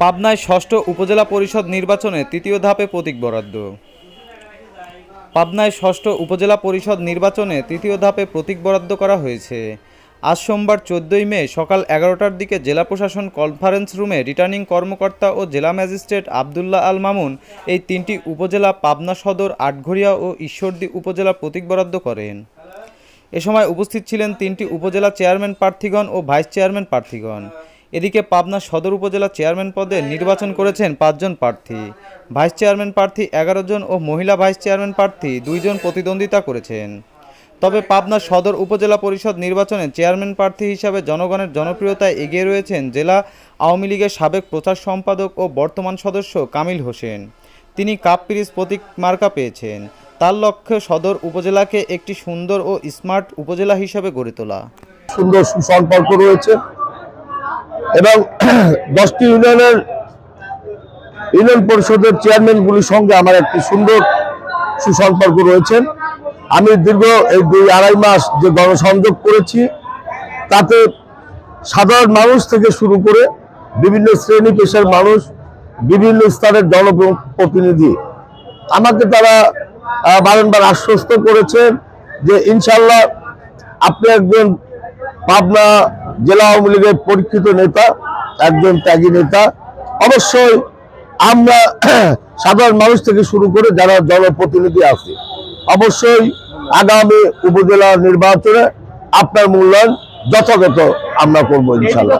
পাবনায় ষষ্ঠ উপজেলা পরিষদ নির্বাচনে তৃতীয় ধাপে প্রতীক বরাদ্দ। পাবনায় ষষ্ঠ উপজেলা পরিষদ নির্বাচনে তৃতীয় ধাপে প্রতীক বরাদ্দ করা হয়েছে। আজ সোমবার 14ই মে সকাল 11টার দিকে জেলা প্রশাসন কনফারেন্স রুমে রিটার্নিং কর্মকর্তা ও জেলা ম্যাজিস্ট্রেট আবদুল্লাহ আল মামুন এই তিনটি উপজেলা পাবনা সদর, আটঘরিয়া ও ঈশ্বরদী উপজেলা প্রতীক বরাদ্দ করেন। এ সময় উপস্থিত ছিলেন তিনটি উপজেলা চেয়ারম্যান প্রার্থীগণ ও ভাইস চেয়ারম্যান প্রার্থীগণ। এদিকে পাবনা সদর উপজেলা চেয়ারম্যান পদে নির্বাচন করেছেন 5 জন প্রার্থী, ভাইস চেয়ারম্যান প্রার্থী 11 জন ও মহিলা ভাইস চেয়ারম্যান প্রার্থী 2 জন প্রতিদ্বন্দ্বিতা করেছেন। তবে পাবনা সদর উপজেলা পরিষদ নির্বাচনে চেয়ারম্যান প্রার্থী হিসাবে জনগণের জনপ্রিয়তায় এগিয়ে রয়েছেন জেলা আওয়ামী লীগের সাবেক প্রচার সম্পাদক ও বর্তমান সদস্য কামিল হোসেন। তিনি কাপ পিরিজ প্রতীক মার্কা পেয়েছেন। তার লক্ষ্য সদর উপজেলাকে একটি সুন্দর ও স্মার্ট উপজেলা হিসাবে গড়ে তোলা। সুন্দর সুসম্পর্ক রয়েছে এবং 10টি ইউনিয়ন পরিষদের চেয়ারম্যানগুলির সঙ্গে আমার একটি সুন্দর সুসম্পর্ক রয়েছে। আমি দীর্ঘ এই 2-2.5 মাস যে গণসংযোগ করেছি, তাতে সাধারণ মানুষ থেকে শুরু করে বিভিন্ন শ্রেণী পেশার মানুষ, বিভিন্ন স্তরের জনপ্রতিনিধি আমাকে তারা বারংবার আশ্বস্ত করেছেন যে ইনশাল্লাহ আপনি একজন পাবনা জেলা আওয়ামী লীগের পরীক্ষিত নেতা, একজন ত্যাগী নেতা। অবশ্যই আমরা সাধারণ মানুষ থেকে শুরু করে যারা জনপ্রতিনিধি আছে, অবশ্যই আগামী উপজেলা নির্বাচনে আপনার মূল্যায়ন যথাযথ আমরা করবো ইনশাল্লাহ।